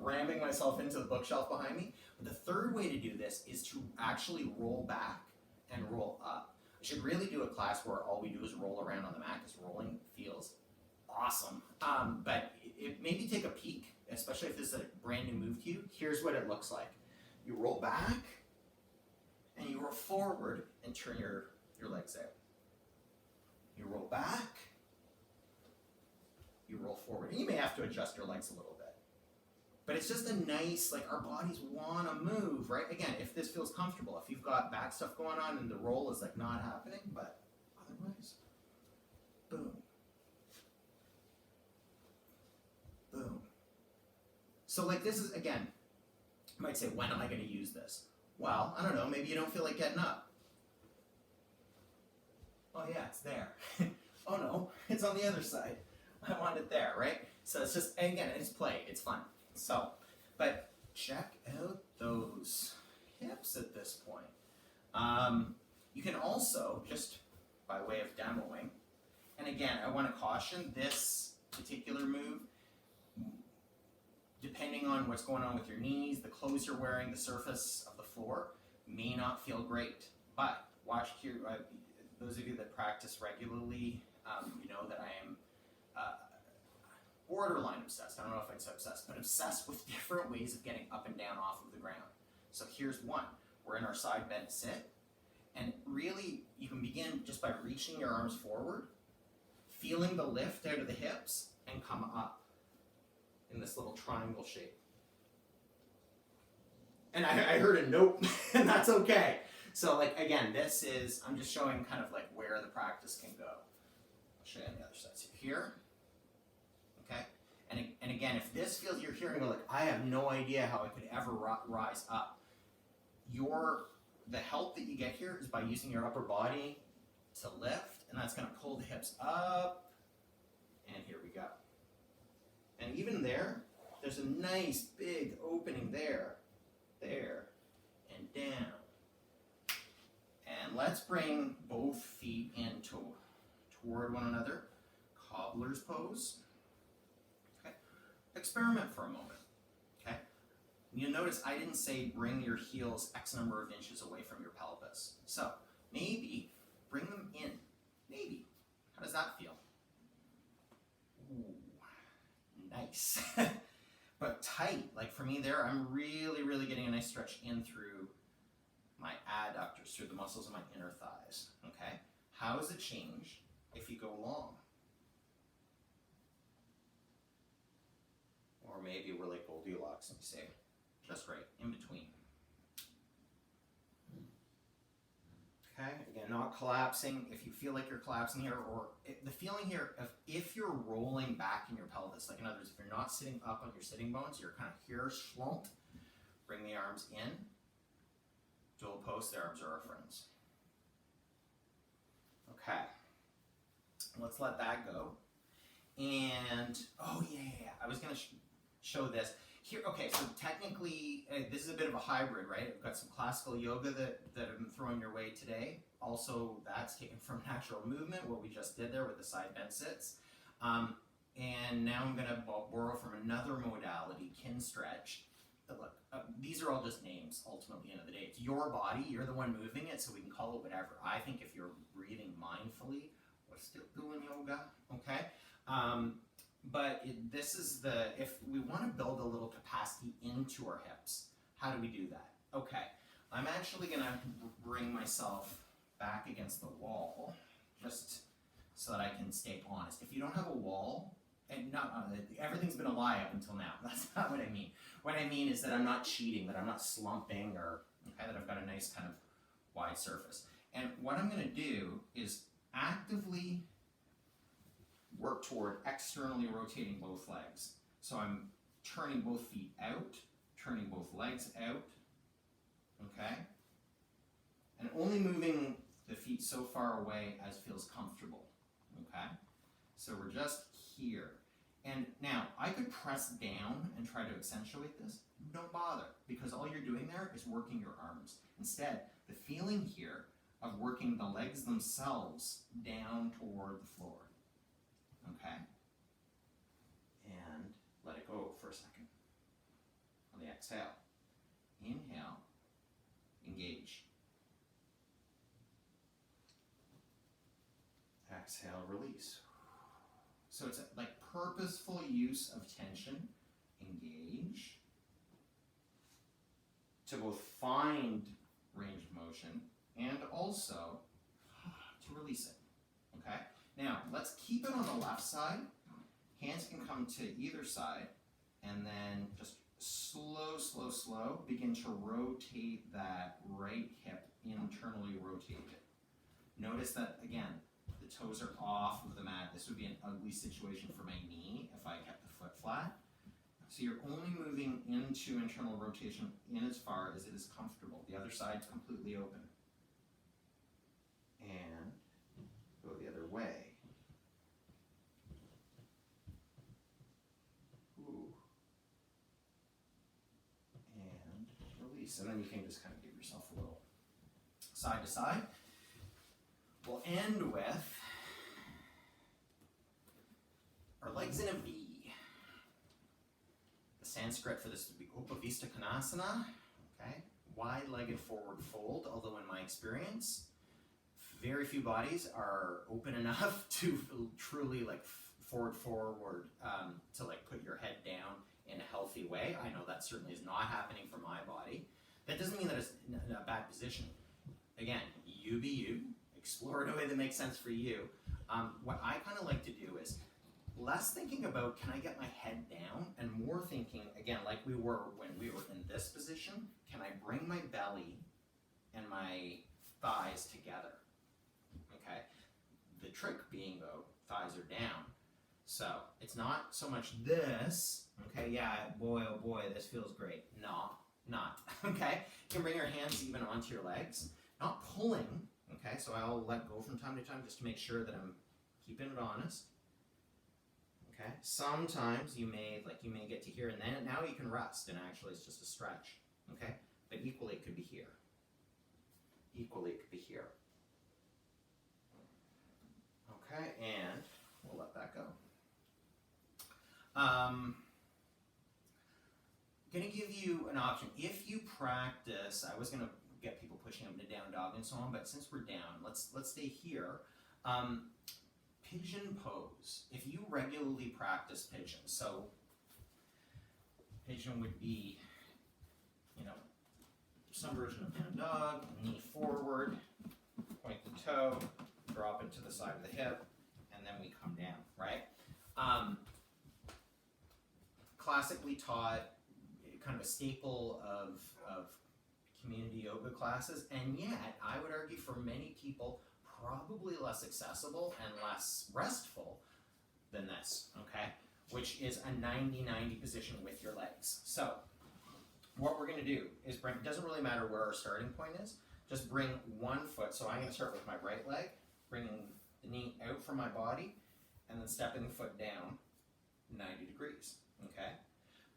ramming myself into the bookshelf behind me. But the third way to do this is to actually roll back and roll up. I should really do a class where all we do is roll around on the mat, because rolling feels awesome. But maybe take a peek, especially if this is a brand new move to you. Here's what it looks like. You roll back and you roll forward and turn your legs out. You roll back, you roll forward. And you may have to adjust your legs a little bit. But it's just a nice, like, our bodies want to move, right? Again, if this feels comfortable, if you've got back stuff going on and the roll is like not happening, but otherwise, boom. Boom. So like this is, again, you might say, when am I going to use this? Well, I don't know, maybe you don't feel like getting up. Oh yeah, it's there. Oh no, it's on the other side. I want it there, right? So it's just, and again, it's play, it's fun. So, but check out those hips at this point. You can also, just by way of demoing, and again, I want to caution this particular move, depending on what's going on with your knees, the clothes you're wearing, the surface of the floor, may not feel great. But watch here, those of you that practice regularly, you know that I am borderline obsessed. I don't know if I'd say obsessed, but obsessed with different ways of getting up and down off of the ground. So here's one. We're in our side bend sit. And really, you can begin just by reaching your arms forward, feeling the lift out of the hips, and come up in this little triangle shape. And I heard a nope, and that's okay. So like, again, this is, I'm just showing kind of like where the practice can go. I'll show you on the other side. So here, okay? And again, if this feels, you're hearing like, I have no idea how I could ever rise up. The help that you get here is by using your upper body to lift, and that's gonna pull the hips up, and here we go. And even there's a nice big opening there, and down. And let's bring both feet in toward one another. Cobbler's pose. Okay. Experiment for a moment. Okay. You'll notice I didn't say bring your heels X number of inches away from your pelvis. So maybe bring them in. Maybe. How does that feel? Ooh, nice. But tight. Like for me there, I'm really, really getting a nice stretch in through my adductors, through the muscles of my inner thighs. Okay? How does it change if you go long? Or maybe we're like Goldilocks and we say, just right, in between. Okay, again, not collapsing. If you feel like you're collapsing here, or the feeling here of if you're rolling back in your pelvis, like in other words, if you're not sitting up on your sitting bones, you're kind of here, slumped, bring the arms in, dual post, the arms are our friends. Okay, let's let that go. And, oh yeah, I was gonna show this. Here, okay, so technically, this is a bit of a hybrid, right? I've got some classical yoga that I'm throwing your way today. Also, that's taken from natural movement, what we just did there with the side bend sits. And now I'm gonna borrow from another modality, kin stretch. But look, these are all just names, ultimately, at the end of the day. It's your body, you're the one moving it, so we can call it whatever. I think if you're breathing mindfully, we're still doing yoga, okay? But this is if we want to build a little capacity into our hips, how do we do that? Okay, I'm actually going to bring myself back against the wall, just so that I can stay honest. If you don't have a wall, and everything's been a lie up until now, that's not what I mean. What I mean is that I'm not cheating, that I'm not slumping, or okay, that I've got a nice kind of wide surface. And what I'm going to do is actively work toward externally rotating both legs. So I'm turning both feet out, turning both legs out, okay? And only moving the feet so far away as feels comfortable, okay? So we're just here. And now, I could press down and try to accentuate this. Don't bother, because all you're doing there is working your arms. Instead, the feeling here of working the legs themselves down toward the floor, okay? And let it go for a second. On the exhale, inhale, engage. Exhale, release. So it's like purposeful use of tension, engage, to both find range of motion and also to release it, okay? Now, let's keep it on the left side. Hands can come to either side, and then just slow, slow, slow, begin to rotate that right hip, internally rotate it. Notice that, again, the toes are off of the mat. This would be an ugly situation for my knee if I kept the foot flat. So you're only moving into internal rotation in as far as it is comfortable. The other side's completely open. And go the other way. Ooh. And release. And then you can just kind of give yourself a little side to side. We'll end with our legs in a V. The Sanskrit for this would be Upavista Konasana, okay? Wide-legged forward fold, although in my experience, very few bodies are open enough to truly like forward, to like put your head down in a healthy way. I know that certainly is not happening for my body. That doesn't mean that it's in a bad position. Again, you be you. Explore it in a way that makes sense for you. What I kind of like to do is less thinking about can I get my head down and more thinking, again, like we were when we were in this position, can I bring my belly and my thighs together? Okay? The trick being though, thighs are down. So it's not so much this, okay, yeah, boy, oh boy, this feels great. No, not, okay? You can bring your hands even onto your legs, not pulling. Okay, so I'll let go from time to time just to make sure that I'm keeping it honest. Okay, sometimes you may get to here and then now you can rest and actually it's just a stretch. Okay, but equally it could be here. Equally it could be here. Okay, and we'll let that go. Gonna give you an option. If you practice, I was gonna get people pushing up into down dog and so on, but since we're down, let's stay here. Pigeon pose. If you regularly practice pigeon, so pigeon would be, some version of down dog, knee forward, point the toe, drop it to the side of the hip, and then we come down, right? Classically taught, kind of a staple of community yoga classes, and yet I would argue for many people probably less accessible and less restful than this, okay? Which is a 90-90 position with your legs. So what we're gonna do is bring, it doesn't really matter where our starting point is, just bring one foot. So I'm gonna start with my right leg, bringing the knee out from my body, and then stepping the foot down 90 degrees, okay?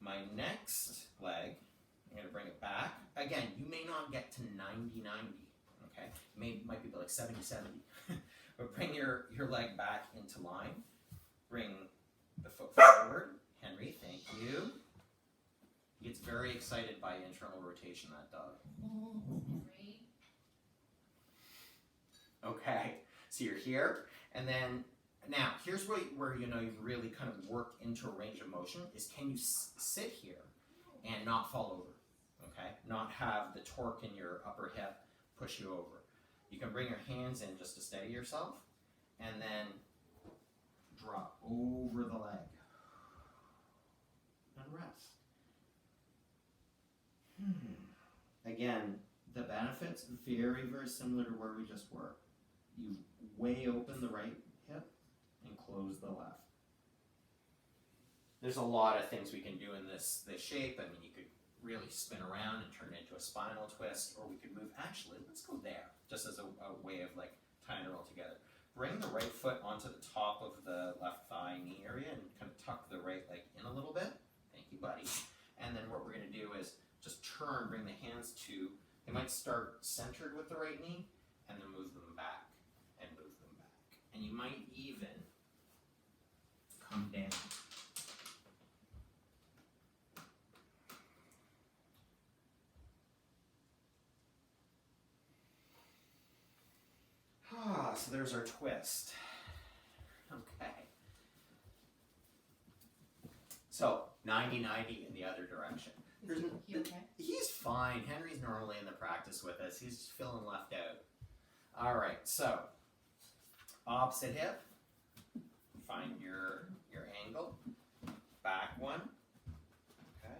My next leg, I'm going to bring it back. Again, you may not get to 90-90, okay? Might be like 70-70. But bring your leg back into line. Bring the foot forward. Henry, thank you. He gets very excited by internal rotation, that dog. Okay, so you're here. And then, now, here's where you really kind of work into a range of motion, is can you sit here and not fall over? Okay, not have the torque in your upper hip push you over. You can bring your hands in just to steady yourself, and then drop over the leg and rest. Again, the benefits very, very similar to where we just were. You way open the right hip and close the left. there's a lot of things we can do in this shape. I mean, you could really spin around and turn it into a spinal twist, or we could move, actually, let's go there, just as a way of like tying it all together. Bring the right foot onto the top of the left thigh knee area and kind of tuck the right leg in a little bit. Thank you, buddy. And then what we're gonna do is just turn, bring the hands to, they might start centered with the right knee, and then move them back, and move them back. And you might even come down. So there's our twist. Okay. So 90-90 in the other direction. Is he okay? He's fine. Henry's normally in the practice with us. He's just feeling left out. All right, so opposite hip. Find your angle. Back one. Okay.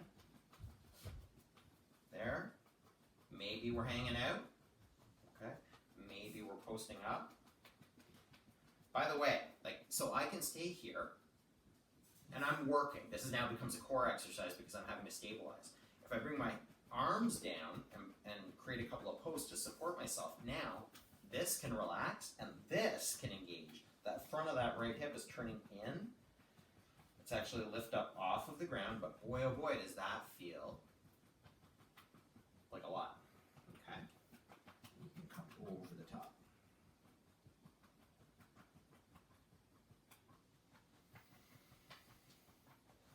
There. Maybe we're hanging out. Okay. Maybe we're posting up. By the way, like, so I can stay here and I'm working. This is now becomes a core exercise because I'm having to stabilize. If I bring my arms down and create a couple of posts to support myself, now this can relax and this can engage. That front of that right hip is turning in. It's actually lift up off of the ground, but boy oh boy does that feel like a lot. Okay? You can come over the top.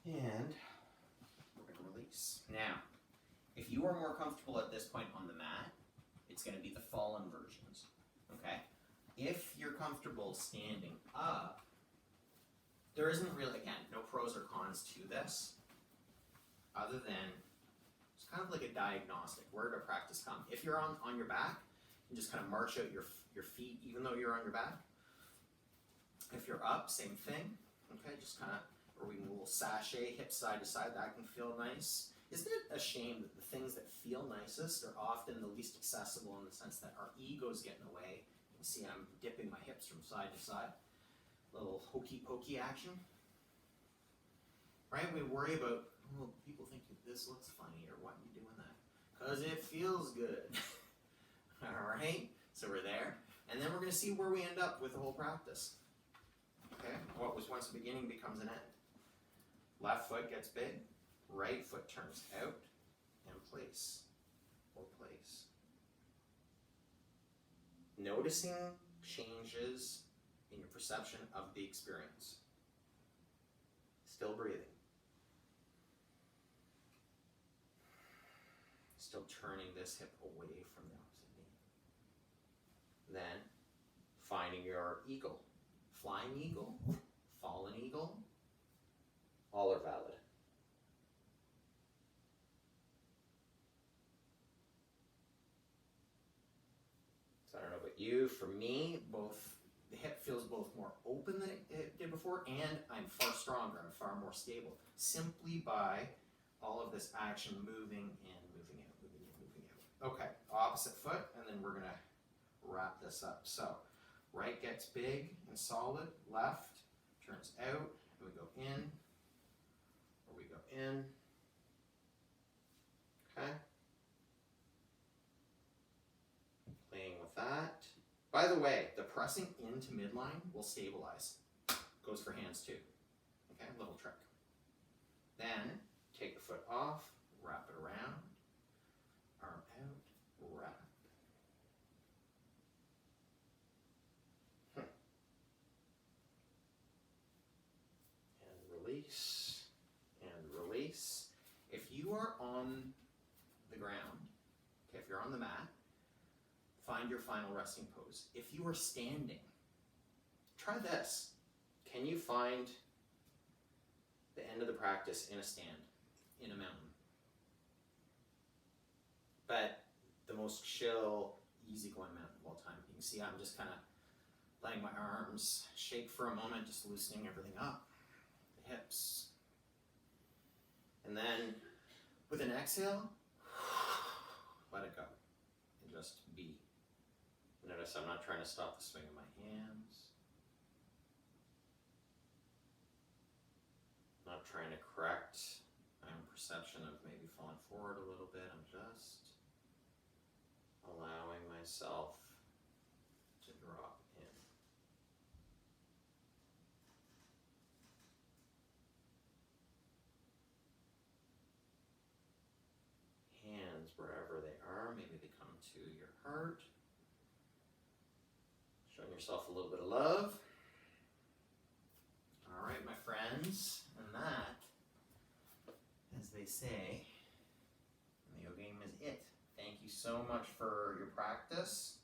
And we're going to release. Now, if you are more comfortable at this point on the mat, it's going to be the fallen versions. Okay? If you're comfortable standing up, there isn't really, again, no pros or cons to this, other than it's kind of like a diagnostic. Where to practice come? If you're on your back, you just kind of march out your feet even though you're on your back. If you're up, same thing. Okay, just kind of, or we can a little sashay, hips side to side, that can feel nice. Isn't it a shame that the things that feel nicest are often the least accessible in the sense that our egos get in the way? You can see I'm dipping my hips from side to side. Little hokey pokey action. Right? We worry about, well, people think this looks funny or why are you doing that? Because it feels good. Alright? So we're there. And then we're going to see where we end up with the whole practice. Okay? What was once a beginning becomes an end. Left foot gets big. Right foot turns out and place. Or place. Noticing changes in your perception of the experience. Still breathing. Still turning this hip away from the opposite knee. Then, finding your eagle. Flying eagle, fallen eagle, all are valid. So I don't know about you, for me, the hip feels both more open than it did before, and I'm far stronger, I'm far more stable, simply by all of this action moving in, moving out, moving in, moving out. Okay, opposite foot, and then we're gonna wrap this up. So, right gets big and solid, left turns out, and we go in, or we go in, okay? Playing with that. By the way, the pressing into midline will stabilize. Goes for hands too. Okay, little trick. Then, take the foot off, wrap it around, arm out, wrap. And release, and release. If you are on the ground, okay, if you're on the mat, find your final resting pose. If you are standing, try this. Can you find the end of the practice in a stand, in a mountain? But the most chill, easygoing mountain of all time. You can see I'm just kind of letting my arms shake for a moment, just loosening everything up. The hips. And then with an exhale, let it go. And just be. Notice I'm not trying to stop the swing of my hands. Not not trying to correct my own perception of maybe falling forward a little bit. I'm just allowing myself to drop in. Hands wherever they are, maybe they come to your heart. Showing yourself a little bit of love. All right, my friends, and that, as they say in the yoga game, is it. Thank you so much for your practice.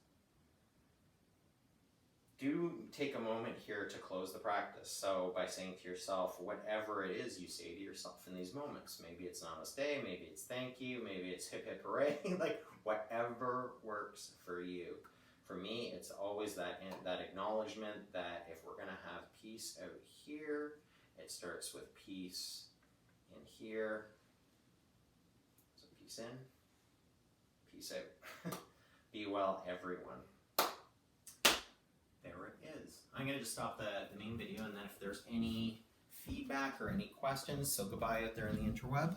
Do take a moment here to close the practice. So by saying to yourself, whatever it is you say to yourself in these moments, maybe it's namaste, maybe it's thank you, maybe it's hip hip hooray, like whatever works for you. For me, it's always that acknowledgement that if we're going to have peace out here, it starts with peace in here. So peace in, peace out. Be well, everyone. There it is. I'm going to just stop the main video, and then if there's any feedback or any questions, so goodbye out there in the interweb.